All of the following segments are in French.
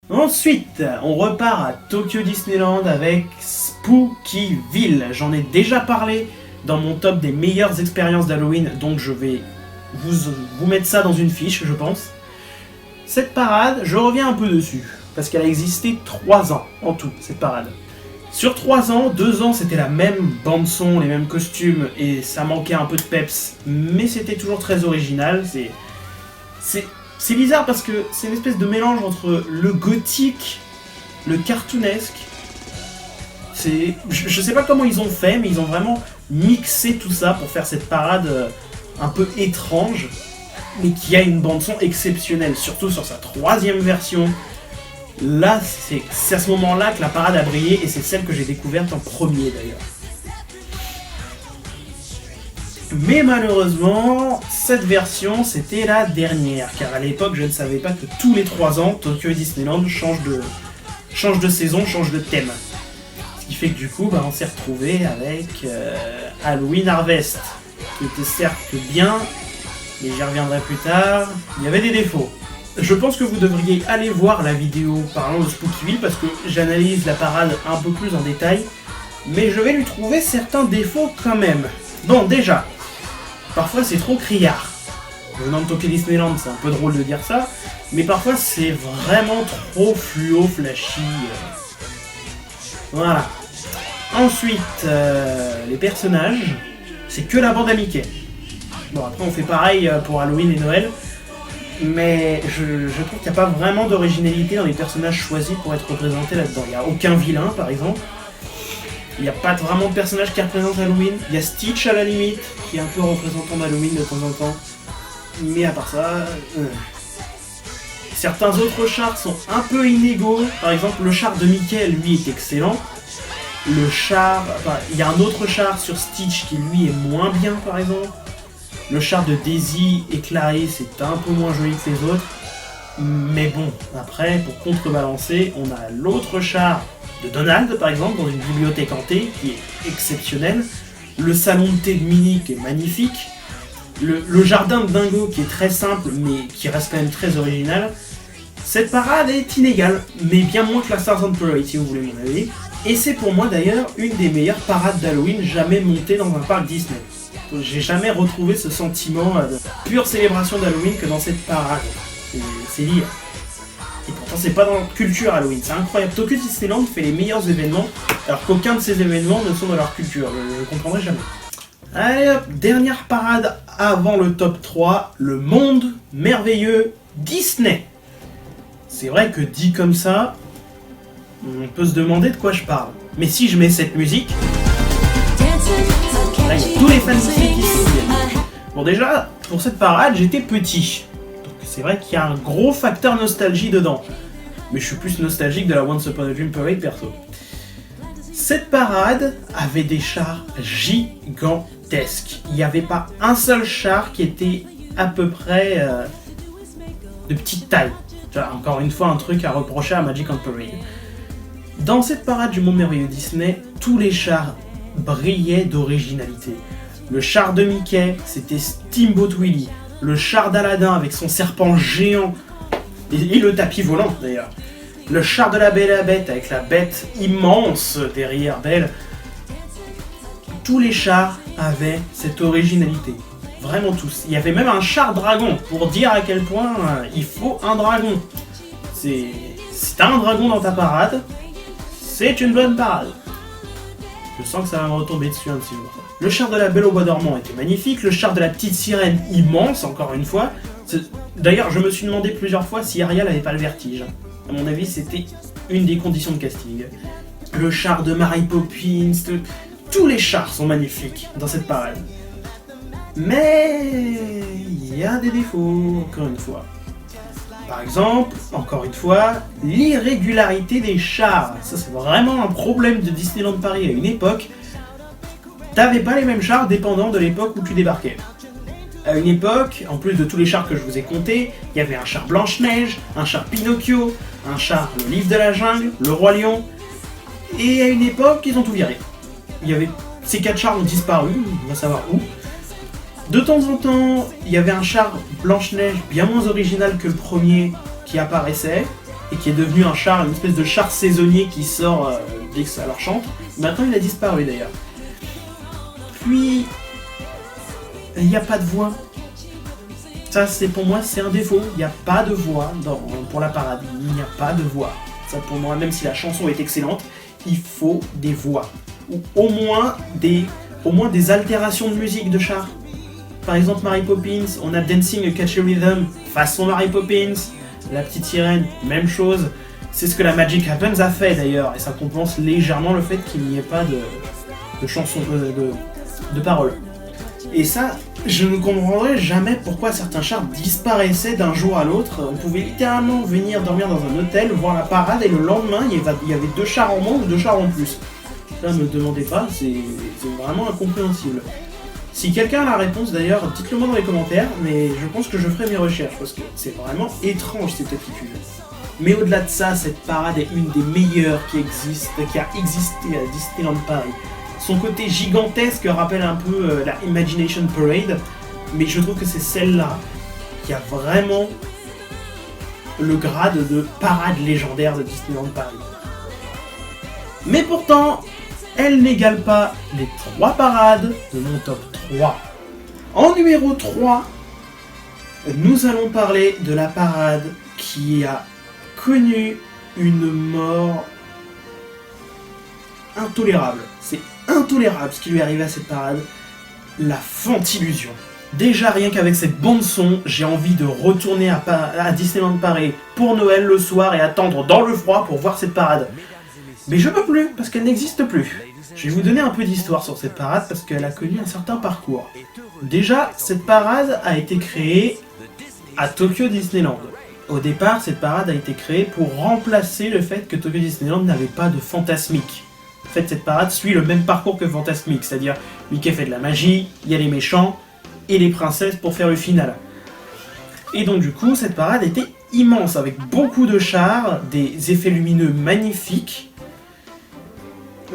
Ensuite, on repart à Tokyo Disneyland avec Spookyville. J'en ai déjà parlé dans mon top des meilleures expériences d'Halloween, donc je vais vous mettre ça dans une fiche, je pense. Cette parade, je reviens un peu dessus, parce qu'elle a existé 3 ans en tout, cette parade. Sur 3 ans, 2 ans c'était la même bande-son, les mêmes costumes, et ça manquait un peu de peps, mais c'était toujours très original. C'est bizarre parce que c'est une espèce de mélange entre le gothique, le cartoonesque. Je sais pas comment ils ont fait, mais ils ont vraiment mixé tout ça pour faire cette parade un peu étrange, mais qui a une bande-son exceptionnelle, surtout sur sa 3e version. Là, c'est à ce moment-là que la parade a brillé, et c'est celle que j'ai découverte en premier d'ailleurs. Mais malheureusement, cette version, c'était la dernière, car à l'époque, je ne savais pas que tous les 3 ans, Tokyo Disneyland change de saison, change de thème. Ce qui fait que du coup, on s'est retrouvé avec Halloween Harvest, qui était certes bien, mais j'y reviendrai plus tard, il y avait des défauts. Je pense que vous devriez aller voir la vidéo parlant de Spookyville, parce que j'analyse la parade un peu plus en détail, mais je vais lui trouver certains défauts quand même. Bon, déjà, parfois c'est trop criard. Venant de Tokyo Disneyland, c'est un peu drôle de dire ça, mais parfois c'est vraiment trop fluo, flashy. Voilà. Ensuite, les personnages, c'est que la bande à Mickey. Bon, après on fait pareil pour Halloween et Noël, mais je trouve qu'il n'y a pas vraiment d'originalité dans les personnages choisis pour être représentés là-dedans. Il n'y a aucun vilain, par exemple. Il n'y a pas vraiment de personnage qui représente Halloween. Il y a Stitch à la limite, qui est un peu représentant d'Halloween de temps en temps. Mais à part ça... Certains autres chars sont un peu inégaux. Par exemple, le char de Mickey, lui, est excellent. Le char... il y a un autre char sur Stitch qui, lui, est moins bien, par exemple. Le char de Daisy et Clarisse est un peu moins joli que les autres. Mais bon, après, pour contrebalancer, on a l'autre char de Donald, par exemple, dans une bibliothèque hantée, qui est exceptionnel. Le salon de thé de Minnie, qui est magnifique. Le jardin de Dingo, qui est très simple, mais qui reste quand même très original. Cette parade est inégale, mais bien moins que la Stars on Parade, si vous voulez mon avis. Et c'est pour moi d'ailleurs une des meilleures parades d'Halloween jamais montées dans un parc Disney. J'ai jamais retrouvé ce sentiment de pure célébration d'Halloween que dans cette parade. C'est dire. Et pourtant c'est pas dans leur culture Halloween, c'est incroyable. Tokyo Disneyland fait les meilleurs événements, alors qu'aucun de ces événements ne sont dans leur culture. Je comprendrai jamais. Allez hop, dernière parade avant le top 3, le monde merveilleux Disney. C'est vrai que dit comme ça, on peut se demander de quoi je parle. Mais si je mets cette musique, là il y a tous les fans Disney qui se souviennent. Bon déjà, pour cette parade, j'étais petit. Donc c'est vrai qu'il y a un gros facteur nostalgie dedans. Mais je suis plus nostalgique de la Once Upon a Dream Parade perso. Cette parade avait des chars gigantesques. Il n'y avait pas un seul char qui était à peu près de petite taille. Encore une fois, un truc à reprocher à Magic on Parade. Dans cette parade du monde merveilleux Disney, tous les chars brillaient d'originalité. Le char de Mickey, c'était Steamboat Willie. Le char d'Aladin avec son serpent géant et le tapis volant d'ailleurs. Le char de la Belle et la Bête avec la bête immense derrière d'elle. Tous les chars avaient cette originalité. Vraiment tous. Il y avait même un char dragon, pour dire à quel point il faut un dragon. Si t'as un dragon dans ta parade, c'est une bonne parade. Je sens que ça va me retomber dessus un petit jour. Le char de la Belle au Bois dormant était magnifique, le char de la petite sirène immense, encore une fois. D'ailleurs, je me suis demandé plusieurs fois si Ariel n'avait pas le vertige. À mon avis, c'était une des conditions de casting. Le char de Mary Poppins, tous les chars sont magnifiques dans cette parade. Mais il y a des défauts, encore une fois. Par exemple, encore une fois, l'irrégularité des chars. Ça, c'est vraiment un problème de Disneyland Paris à une époque. T'avais pas les mêmes chars dépendant de l'époque où tu débarquais. À une époque, en plus de tous les chars que je vous ai comptés, il y avait un char Blanche-Neige, un char Pinocchio, un char Le Livre de la Jungle, Le Roi Lion. Et à une époque, ils ont tout viré. Ces 4 chars ont disparu, on va savoir où. De temps en temps, il y avait un char Blanche-Neige bien moins original que le premier qui apparaissait. et qui est devenu un char, une espèce de char saisonnier qui sort dès que ça leur chante. Maintenant il a disparu d'ailleurs. Puis il n'y a pas de voix. Ça c'est pour moi c'est un défaut. Il n'y a pas de voix pour la parade. Il n'y a pas de voix. Ça pour moi, même si la chanson est excellente, il faut des voix. Ou au moins des altérations de musique de char. Par exemple Mary Poppins, on a Dancing a Catchy Rhythm façon Mary Poppins. La petite sirène, même chose. C'est ce que la Magic Happens a fait d'ailleurs, et ça compense légèrement le fait qu'il n'y ait pas de chansons, de paroles. Et ça, je ne comprendrai jamais pourquoi certains chars disparaissaient d'un jour à l'autre. On pouvait littéralement venir dormir dans un hôtel, voir la parade, et le lendemain, il y avait 2 chars en moins ou 2 chars en plus. Ça, ne me demandez pas, c'est vraiment incompréhensible. Si quelqu'un a la réponse d'ailleurs, dites-le moi dans les commentaires, mais je pense que je ferai mes recherches, parce que c'est vraiment étrange cette attitude. Mais au-delà de ça, cette parade est une des meilleures qui a existé à Disneyland Paris. Son côté gigantesque rappelle un peu la Imagination Parade, mais je trouve que c'est celle-là qui a vraiment le grade de parade légendaire de Disneyland Paris. Mais pourtant, elle n'égale pas les 3 parades de mon top 3. En numéro 3, nous allons parler de la parade qui a connu une mort intolérable. C'est intolérable ce qui lui est arrivé à cette parade. La Fantillusion. Déjà rien qu'avec cette bande son, j'ai envie de retourner à Disneyland Paris pour Noël le soir et attendre dans le froid pour voir cette parade. Mais je peux plus, parce qu'elle n'existe plus. Je vais vous donner un peu d'histoire sur cette parade, parce qu'elle a connu un certain parcours. Déjà, cette parade a été créée à Tokyo Disneyland. Au départ, cette parade a été créée pour remplacer le fait que Tokyo Disneyland n'avait pas de Fantasmic. En fait, cette parade suit le même parcours que Fantasmic, c'est-à-dire Mickey fait de la magie, il y a les méchants, et les princesses pour faire le final. Et donc du coup, cette parade était immense, avec beaucoup de chars, des effets lumineux magnifiques.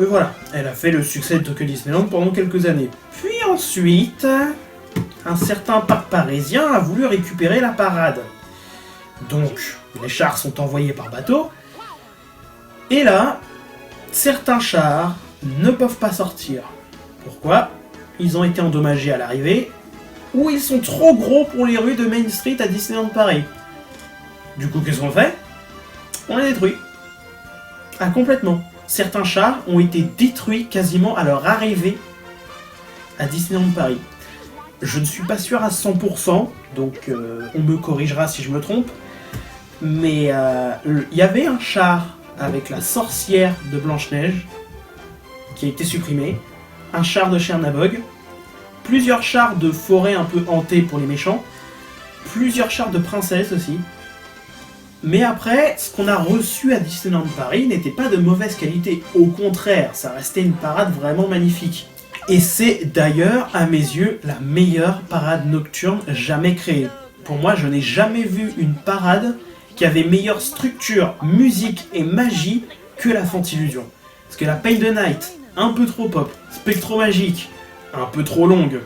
Et voilà, elle a fait le succès de Tokyo Disneyland pendant quelques années. Puis ensuite, un certain parc parisien a voulu récupérer la parade. Donc, les chars sont envoyés par bateau. Et là, certains chars ne peuvent pas sortir. Pourquoi ? Ils ont été endommagés à l'arrivée, ou ils sont trop gros pour les rues de Main Street à Disneyland Paris. Du coup, qu'est-ce qu'on fait ? On les détruit. Ah, complètement. Certains chars ont été détruits quasiment à leur arrivée à Disneyland Paris. Je ne suis pas sûr à 100%, donc on me corrigera si je me trompe, mais il y avait un char avec la sorcière de Blanche-Neige qui a été supprimé, un char de Chernabog, plusieurs chars de forêt un peu hantés pour les méchants, plusieurs chars de princesses aussi. Mais après, ce qu'on a reçu à Disneyland Paris n'était pas de mauvaise qualité. Au contraire, ça restait une parade vraiment magnifique. Et c'est d'ailleurs, à mes yeux, la meilleure parade nocturne jamais créée. Pour moi, je n'ai jamais vu une parade qui avait meilleure structure, musique et magie que la Fantillusion. Parce que la Paint the Night, un peu trop pop, Spectromagique, un peu trop longue,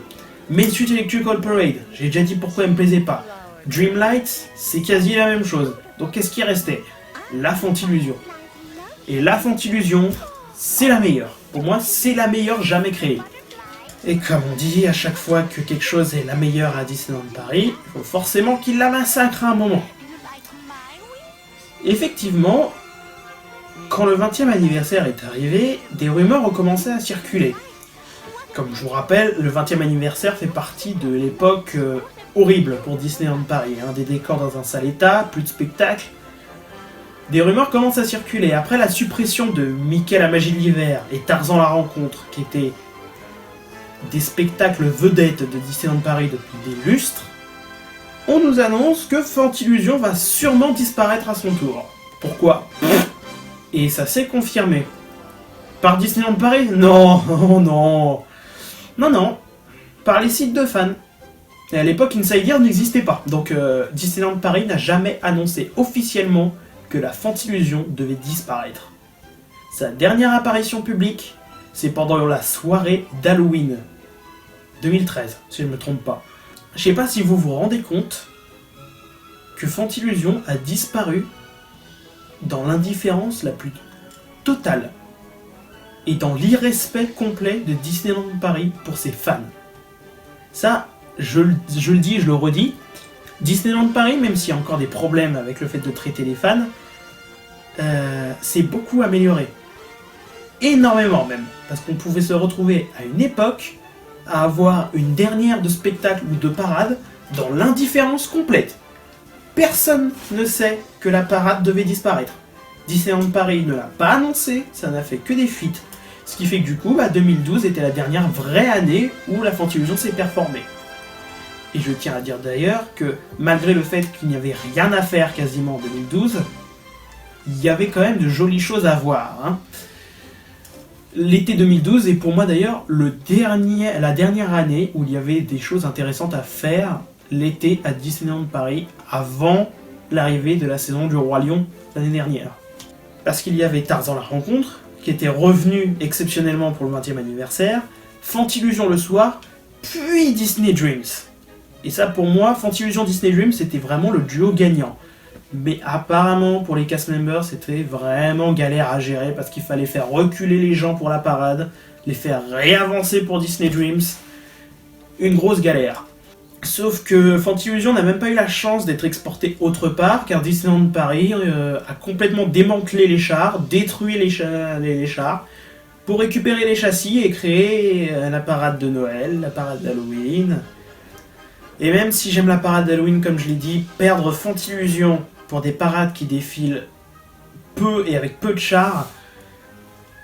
Main Street Electrical Parade, j'ai déjà dit pourquoi elle me plaisait pas, Dreamlight, c'est quasi la même chose. Donc qu'est-ce qui restait ? La Fantillusion. Et la Fantillusion, c'est la meilleure. Pour moi, c'est la meilleure jamais créée. Et comme on dit, à chaque fois que quelque chose est la meilleure à Disneyland Paris, il faut forcément qu'il la massacre à un moment. Effectivement, quand le 20e anniversaire est arrivé, des rumeurs ont commencé à circuler. Comme je vous rappelle, le 20e anniversaire fait partie de l'époque horrible pour Disneyland Paris. Des décors dans un sale état, plus de spectacles. Des rumeurs commencent à circuler. Après la suppression de Mickey la magie de l'hiver et Tarzan la rencontre, qui étaient des spectacles vedettes de Disneyland Paris depuis des lustres, on nous annonce que Fantillusion va sûrement disparaître à son tour. Pourquoi ? Et ça s'est confirmé. Par Disneyland Paris ? Non, non. Non. Par les sites de fans. Et à l'époque, Inside Gear n'existait pas. Donc Disneyland Paris n'a jamais annoncé officiellement que la Fantillusion devait disparaître. Sa dernière apparition publique, c'est pendant la soirée d'Halloween 2013, si je ne me trompe pas. Je sais pas si vous vous rendez compte que Fantillusion a disparu dans l'indifférence la plus totale et dans l'irrespect complet de Disneyland Paris pour ses fans. Ça, je le dis, je le redis, Disneyland Paris, même s'il y a encore des problèmes avec le fait de traiter les fans, s'est beaucoup amélioré. Énormément même. Parce qu'on pouvait se retrouver à une époque à avoir une dernière de spectacle ou de parade dans l'indifférence complète. Personne ne sait que la parade devait disparaître. Disneyland Paris ne l'a pas annoncé, ça n'a fait que des fuites. Ce qui fait que du coup, 2012 était la dernière vraie année où la Fantillusion s'est performée. Et je tiens à dire d'ailleurs que malgré le fait qu'il n'y avait rien à faire quasiment en 2012, il y avait quand même de jolies choses à voir. Hein. L'été 2012 est pour moi d'ailleurs la dernière année où il y avait des choses intéressantes à faire l'été à Disneyland Paris avant l'arrivée de la saison du Roi Lion l'année dernière. Parce qu'il y avait Tarzan la rencontre, qui était revenu exceptionnellement pour le 20e anniversaire, Fantillusion le soir, puis Disney Dreams. Et ça pour moi, Fantillusion Disney Dreams c'était vraiment le duo gagnant. Mais apparemment pour les cast members c'était vraiment galère à gérer parce qu'il fallait faire reculer les gens pour la parade, les faire réavancer pour Disney Dreams. Une grosse galère. Sauf que Fantillusion n'a même pas eu la chance d'être exporté autre part, car Disneyland Paris a complètement démantelé les chars, détruit les chars, pour récupérer les châssis et créer la parade de Noël, la parade d'Halloween. Et même si j'aime la parade d'Halloween, comme je l'ai dit, perdre Fantillusion pour des parades qui défilent peu et avec peu de chars,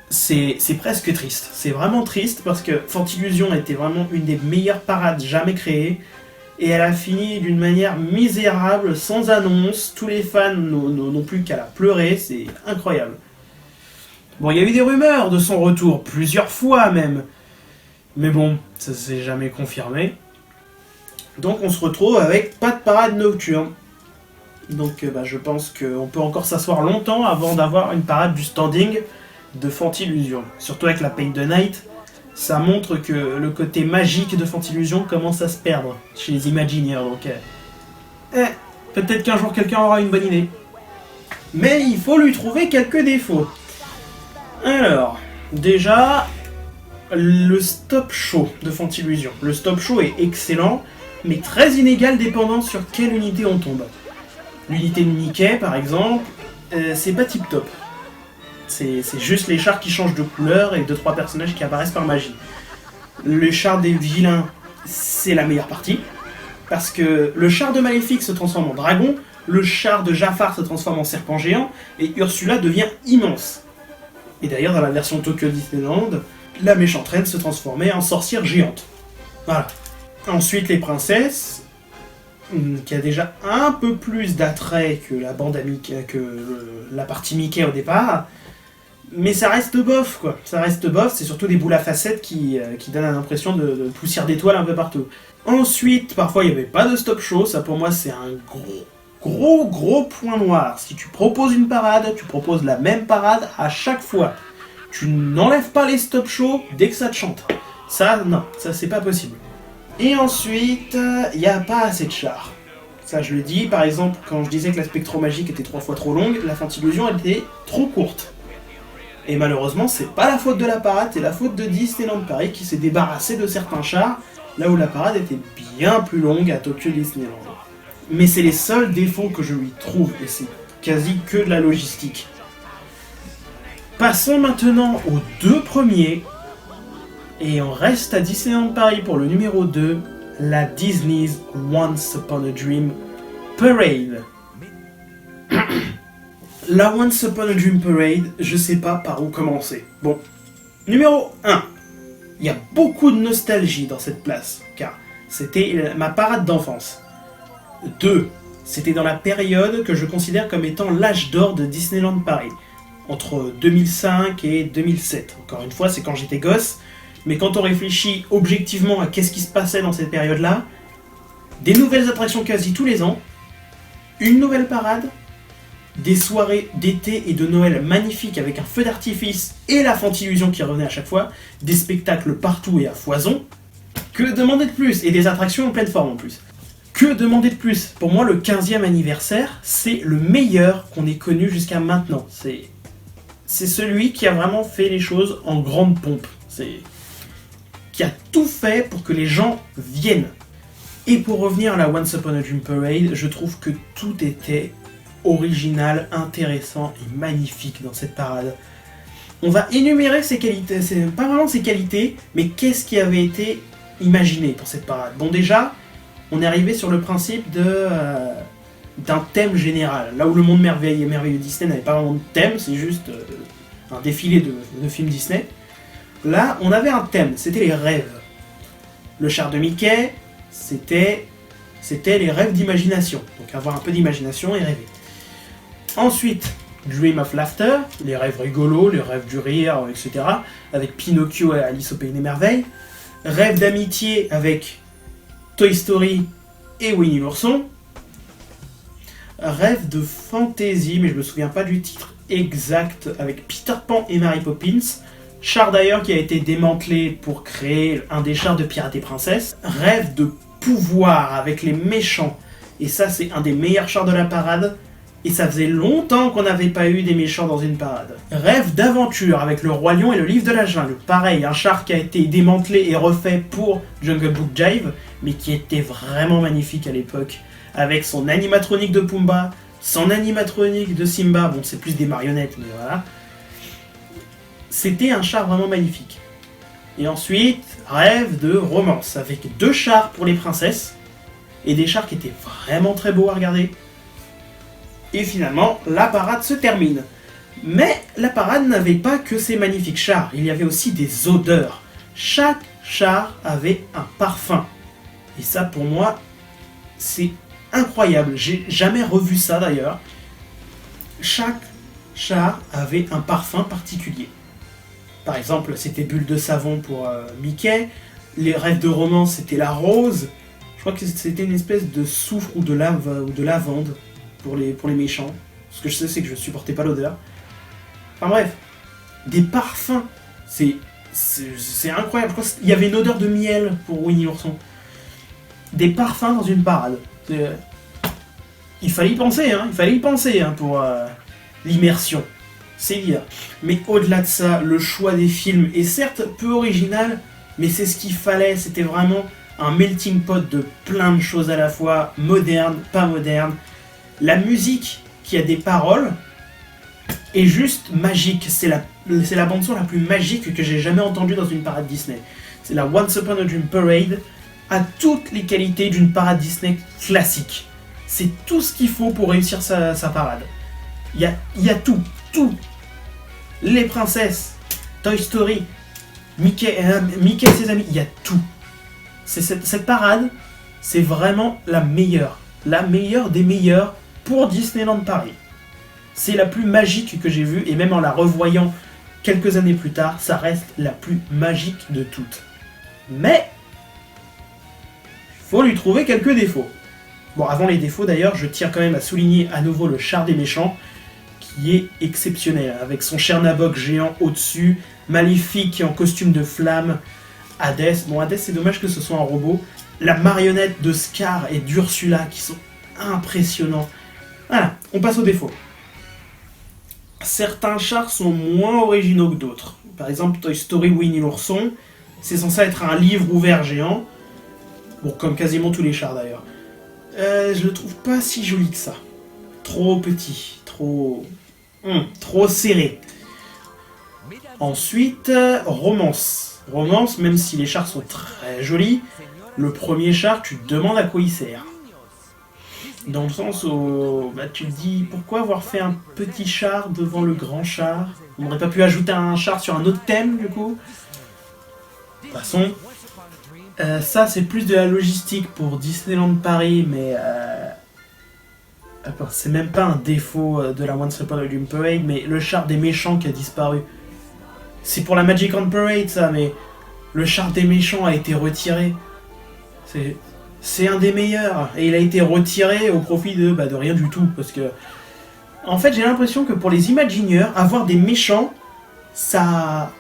c'est presque triste. C'est vraiment triste parce que Fantillusion était vraiment une des meilleures parades jamais créées. Et elle a fini d'une manière misérable, sans annonce. Tous les fans n'ont plus qu'à la pleurer, c'est incroyable. Bon, il y a eu des rumeurs de son retour, plusieurs fois même. Mais bon, ça s'est jamais confirmé. Donc on se retrouve avec pas de parade nocturne. Donc je pense qu'on peut encore s'asseoir longtemps avant d'avoir une parade du standing de Fantillusion. Surtout avec la Paint the Night. Ça montre que le côté magique de Fantillusion commence à se perdre chez les Imagineers, donc peut-être qu'un jour quelqu'un aura une bonne idée. Mais il faut lui trouver quelques défauts. Alors, déjà, le stop show de Fantillusion. Le stop show est excellent, mais très inégal dépendant sur quelle unité on tombe. L'unité de Mickey, par exemple, c'est pas tip-top. C'est juste les chars qui changent de couleur et 2-3 personnages qui apparaissent par magie. Le char des vilains, c'est la meilleure partie. Parce que le char de Maléfique se transforme en dragon, le char de Jafar se transforme en serpent géant, et Ursula devient immense. Et d'ailleurs, dans la version Tokyo Disneyland, la méchante reine se transformait en sorcière géante. Voilà. Ensuite, les princesses, qui a déjà un peu plus d'attrait que la bande à Mickey, la partie Mickey au départ. Mais ça reste bof, quoi. Ça reste bof, c'est surtout des boules à facettes qui donnent l'impression de poussière d'étoiles un peu partout. Ensuite, parfois il n'y avait pas de stop show, ça pour moi c'est un gros point noir. Si tu proposes une parade, tu proposes la même parade à chaque fois. Tu n'enlèves pas les stop shows dès que ça te chante. Ça, non, ça c'est pas possible. Et ensuite, il n'y a pas assez de chars. Ça je le dis, par exemple, quand je disais que la Spectromagique était 3 fois trop longue, la Fantillusion elle était trop courte. Et malheureusement, c'est pas la faute de la parade, c'est la faute de Disneyland Paris qui s'est débarrassé de certains chars, là où la parade était bien plus longue à Tokyo Disneyland. Mais c'est les seuls défauts que je lui trouve, et c'est quasi que de la logistique. Passons maintenant aux 2 premiers, et on reste à Disneyland Paris pour le numéro 2, la Disney's Once Upon a Dream Parade. La Once Upon a Dream Parade, je sais pas par où commencer. Bon, numéro 1. Il y a beaucoup de nostalgie dans cette place, car c'était ma parade d'enfance. 2. C'était dans la période que je considère comme étant l'âge d'or de Disneyland Paris, entre 2005 et 2007. Encore une fois, c'est quand j'étais gosse, mais quand on réfléchit objectivement à qu'est-ce qui se passait dans cette période-là, des nouvelles attractions quasi tous les ans, une nouvelle parade, des soirées d'été et de Noël magnifiques avec un feu d'artifice et la Fantillusion qui revenait à chaque fois, des spectacles partout et à foison. Que demander de plus? Et des attractions en pleine forme en plus. Que demander de plus? Pour moi, le 15e anniversaire, c'est le meilleur qu'on ait connu jusqu'à maintenant. C'est celui qui a vraiment fait les choses en grande pompe. Qui a tout fait pour que les gens viennent. Et pour revenir à la Once Upon a Dream Parade, je trouve que tout était original, intéressant et magnifique dans cette parade. On va énumérer ses qualités, c'est pas vraiment ses qualités, mais qu'est-ce qui avait été imaginé pour cette parade. Bon, déjà, on est arrivé sur le principe d'un thème général. Là où le monde merveilleux Disney n'avait pas vraiment de thème, c'est juste un défilé de films Disney. Là, on avait un thème, c'était les rêves. Le char de Mickey, c'était les rêves d'imagination. Donc avoir un peu d'imagination et rêver. Ensuite, Dream of Laughter, les rêves rigolos, les rêves du rire, etc. Avec Pinocchio et Alice au Pays des Merveilles. Rêve d'amitié avec Toy Story et Winnie l'ourson. Rêve de fantaisie, mais je me souviens pas du titre exact, avec Peter Pan et Mary Poppins. Char d'ailleurs qui a été démantelé pour créer un des chars de Pirates et Princesses. Rêve de pouvoir avec les méchants. Et ça, c'est un des meilleurs chars de la parade. Et ça faisait longtemps qu'on n'avait pas eu des méchants dans une parade. Rêve d'aventure avec le Roi Lion et le Livre de la Jungle. Pareil, un char qui a été démantelé et refait pour Jungle Book Jive, mais qui était vraiment magnifique à l'époque. Avec son animatronique de Pumba, son animatronique de Simba. Bon, c'est plus des marionnettes, mais voilà. C'était un char vraiment magnifique. Et ensuite, rêve de romance, avec 2 chars pour les princesses, et des chars qui étaient vraiment très beaux à regarder. Et finalement, la parade se termine. Mais la parade n'avait pas que ces magnifiques chars, il y avait aussi des odeurs. Chaque char avait un parfum. Et ça, pour moi, c'est incroyable. J'ai jamais revu ça d'ailleurs. Chaque char avait un parfum particulier. Par exemple, c'était Bulle de savon pour Mickey. Les rêves de romance, c'était la rose. Je crois que c'était une espèce de soufre ou de lavande pour les méchants. Ce que je sais, c'est que je supportais pas l'odeur. Enfin bref, des parfums. C'est incroyable. Je crois qu'il y avait une odeur de miel pour Winnie l'ourson. Des parfums dans une parade. Il fallait y penser, pour l'immersion. C'est dire. Mais au-delà de ça, le choix des films est certes peu original, mais c'est ce qu'il fallait. C'était vraiment un melting pot de plein de choses à la fois, moderne, pas moderne. La musique qui a des paroles est juste magique. C'est la bande-son la plus magique que j'ai jamais entendue dans une parade Disney. C'est la Once Upon a Dream Parade, a toutes les qualités d'une parade Disney classique. C'est tout ce qu'il faut pour réussir sa parade. Il y a tout. Les princesses, Toy Story, Mickey et ses amis, il y a tout. Cette parade, c'est vraiment la meilleure des meilleures pour Disneyland Paris. C'est la plus magique que j'ai vue, et même en la revoyant quelques années plus tard, ça reste la plus magique de toutes. Mais, il faut lui trouver quelques défauts. Bon, avant les défauts d'ailleurs, je tiens quand même à souligner à nouveau le char des méchants, qui est exceptionnel, avec son Chernabog géant au-dessus, Maléfique en costume de flamme, Hadès, bon Hadès c'est dommage que ce soit un robot, la marionnette de Scar et d'Ursula qui sont impressionnants. Voilà, on passe aux défauts. Certains chars sont moins originaux que d'autres. Par exemple, Toy Story Winnie l'ourson, c'est censé être un livre ouvert géant, bon comme quasiment tous les chars d'ailleurs. Je le trouve pas si joli que ça. Trop petit, trop serré. Ensuite, romance. Romance, même si les chars sont très jolis, le premier char, tu te demandes à quoi il sert. Dans le sens où tu te dis, pourquoi avoir fait un petit char devant le grand char? On n'aurait pas pu ajouter un char sur un autre thème, du coup? De toute façon, ça c'est plus de la logistique pour Disneyland Paris, mais c'est même pas un défaut de la Once Upon a Dream Parade, mais le char des méchants qui a disparu. C'est pour la Magic on Parade ça, mais le char des méchants a été retiré. C'est un des meilleurs, et il a été retiré au profit de rien du tout, parce que en fait j'ai l'impression que pour les Imagineers, avoir des méchants, ça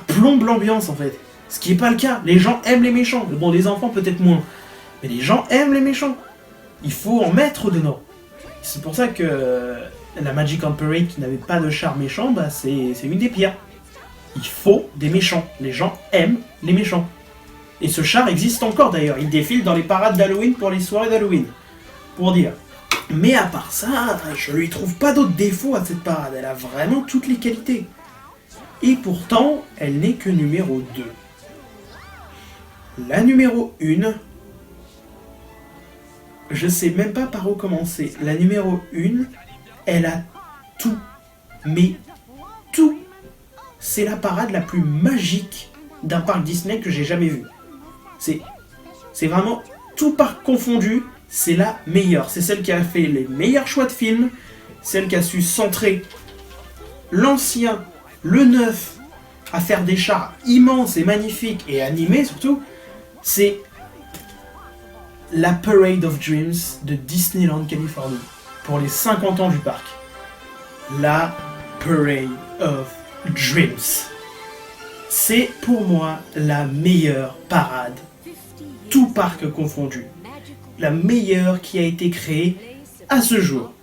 plombe l'ambiance en fait. Ce qui est pas le cas. Les gens aiment les méchants. Bon, les enfants peut-être moins, mais les gens aiment les méchants. il faut en mettre dedans. C'est pour ça que la Magic on Parade qui n'avait pas de char méchant, bah c'est une des pires. Il faut des méchants. Les gens aiment les méchants. Et ce char existe encore d'ailleurs. Il défile dans les parades d'Halloween pour les soirées d'Halloween. Pour dire. Mais à part ça, je lui trouve pas d'autres défauts à cette parade. Elle a vraiment toutes les qualités. Et pourtant, elle n'est que numéro 2. La numéro 1, je sais même pas par où commencer. La numéro 1, elle a tout. Mais tout. C'est la parade la plus magique d'un parc Disney que j'ai jamais vu. C'est vraiment tout parc confondu, c'est la meilleure. C'est celle qui a fait les meilleurs choix de films, celle qui a su centrer l'ancien, le neuf, à faire des chars immenses et magnifiques et animés surtout. C'est la Parade of Dreams de Disneyland Californie pour les 50 ans du parc. La Parade of Dreams. C'est pour moi la meilleure parade, tout parc confondu. La meilleure qui a été créée à ce jour.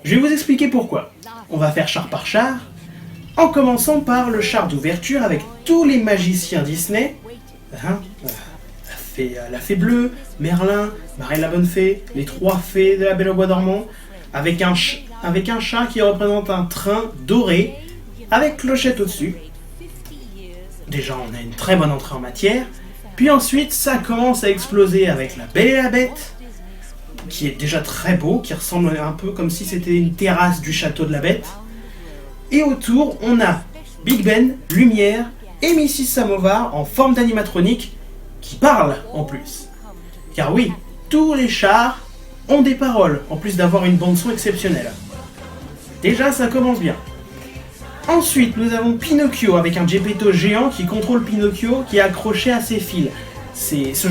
Je vais vous expliquer pourquoi. On va faire char par char, en commençant par le char d'ouverture avec tous les magiciens Disney. La fée bleue, Merlin, Marelle la bonne fée, les 3 fées de la Belle au bois dormant, avec un chat qui représente un train doré, avec clochette au-dessus. Déjà, on a une très bonne entrée en matière. Puis ensuite, ça commence à exploser avec la Belle et la Bête, qui est déjà très beau, qui ressemble un peu comme si c'était une terrasse du château de la Bête. Et autour, on a Big Ben, Lumière et Mrs. Samovar en forme d'animatronique qui parle en plus. Car oui, tous les chars ont des paroles, en plus d'avoir une bande-son exceptionnelle. Déjà, ça commence bien. Ensuite, nous avons Pinocchio avec un Geppetto géant qui contrôle Pinocchio qui est accroché à ses fils. Sur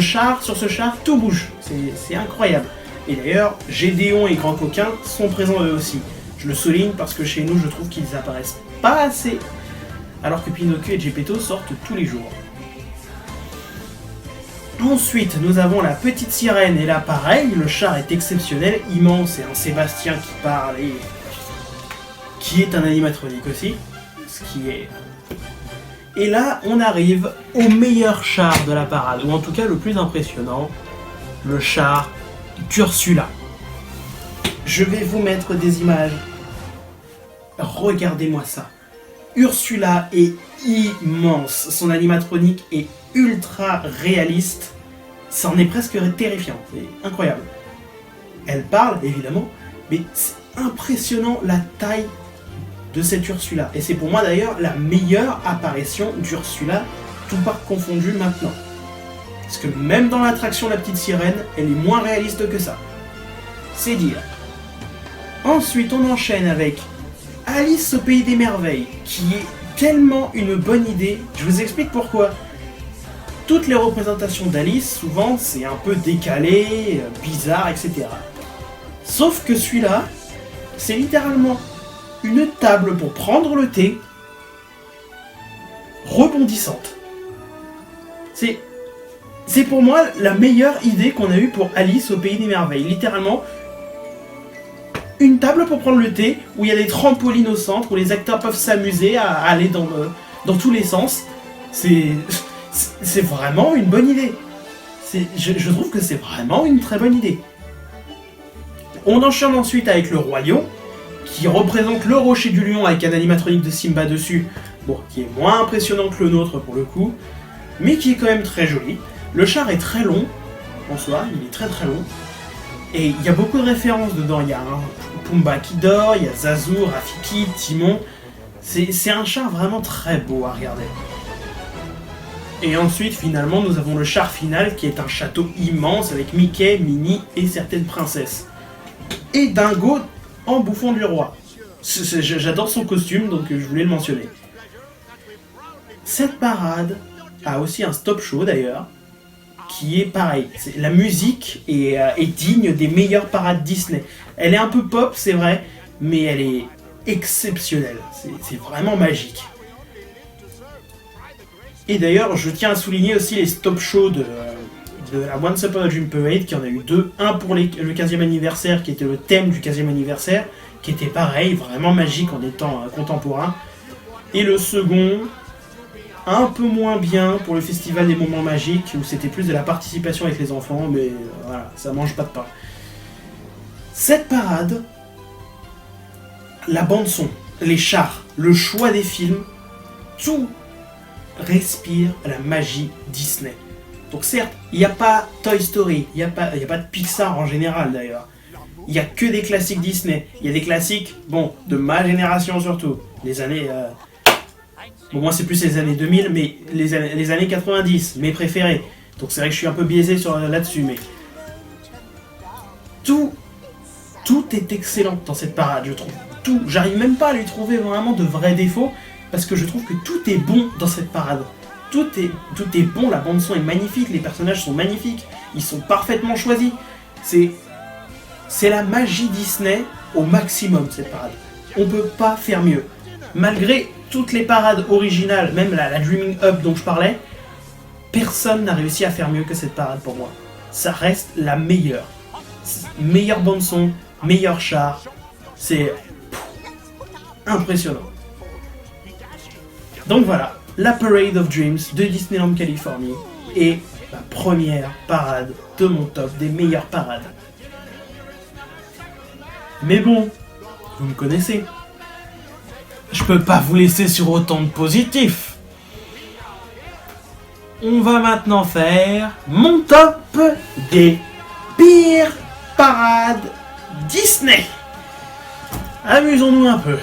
ce char, tout bouge. C'est incroyable. Et d'ailleurs, Gédéon et Grand Coquin sont présents eux aussi. Je le souligne parce que chez nous, je trouve qu'ils apparaissent pas assez, alors que Pinocchio et Geppetto sortent tous les jours. Ensuite, nous avons la petite sirène et là, pareil, le char est exceptionnel, immense, et un Sébastien qui parle et qui est un animatronique aussi, ce qui est... Et là, on arrive au meilleur char de la parade, ou en tout cas le plus impressionnant, le char d'Ursula. Je vais vous mettre des images. Regardez-moi ça. Ursula est immense, son animatronique est ultra réaliste, ça en est presque terrifiant, c'est incroyable. Elle parle, évidemment, mais c'est impressionnant la taille de cette Ursula. Et c'est pour moi d'ailleurs la meilleure apparition d'Ursula, tout parc confondu maintenant. Parce que même dans l'attraction La Petite Sirène, elle est moins réaliste que ça. C'est dire. Ensuite, on enchaîne avec Alice au Pays des Merveilles, qui est tellement une bonne idée. Je vous explique pourquoi. Toutes les représentations d'Alice, souvent, c'est un peu décalé, bizarre, etc. Sauf que celui-là, c'est littéralement une table pour prendre le thé, rebondissante. C'est pour moi la meilleure idée qu'on a eue pour Alice au Pays des Merveilles. Littéralement, une table pour prendre le thé, où il y a des trampolines au centre, où les acteurs peuvent s'amuser à aller dans tous les sens. C'est vraiment une bonne idée. Je trouve que c'est vraiment une très bonne idée. On enchaîne ensuite avec le Roi Lion, qui représente le rocher du lion avec un animatronique de Simba dessus, bon, qui est moins impressionnant que le nôtre pour le coup, mais qui est quand même très joli. Le char est très long, en soi, il est très très long. Et il y a beaucoup de références dedans, il y a un Pumba qui dort, il y a Zazu, Rafiki, Timon. C'est un char vraiment très beau à regarder. Et ensuite, finalement, nous avons le char final qui est un château immense avec Mickey, Minnie et certaines princesses. Et Dingo en bouffon du roi. J'adore son costume, donc je voulais le mentionner. Cette parade a aussi un stop show d'ailleurs, qui est pareil. La musique est digne des meilleures parades Disney. Elle est un peu pop, c'est vrai, mais elle est exceptionnelle. C'est vraiment magique. Et d'ailleurs, je tiens à souligner aussi les stop shows de la Once Upon a Dream Parade, qui en a eu deux. Un pour le 15e anniversaire, qui était le thème du 15e anniversaire, qui était pareil, vraiment magique en étant contemporain. Et le second, un peu moins bien pour le Festival des Moments Magiques, où c'était plus de la participation avec les enfants, mais voilà, ça mange pas de pain. Cette parade, la bande-son, les chars, le choix des films, tout respire la magie Disney. Donc certes, il n'y a pas Toy Story, il n'y a pas de Pixar en général d'ailleurs. Il n'y a que des classiques Disney. Il y a des classiques, bon, de ma génération surtout. Les années... Bon, moi c'est plus les années 2000, mais les années 90, mes préférés. Donc c'est vrai que je suis un peu biaisé là-dessus, mais... Tout est excellent dans cette parade, je trouve. Tout. J'arrive même pas à lui trouver vraiment de vrais défauts, parce que je trouve que tout est bon dans cette parade. Tout est bon, la bande-son est magnifique, les personnages sont magnifiques, ils sont parfaitement choisis. C'est la magie Disney au maximum, cette parade. On peut pas faire mieux. Malgré toutes les parades originales, même la Dreaming Up dont je parlais, personne n'a réussi à faire mieux que cette parade pour moi. Ça reste la meilleure. Meilleure bande-son, meilleur char. C'est impressionnant. Donc voilà, la Parade of Dreams de Disneyland Californie est la première parade de mon top des meilleures parades. Mais bon, vous me connaissez. Je peux pas vous laisser sur autant de positifs. On va maintenant faire mon top des pires parades Disney. Amusons-nous un peu.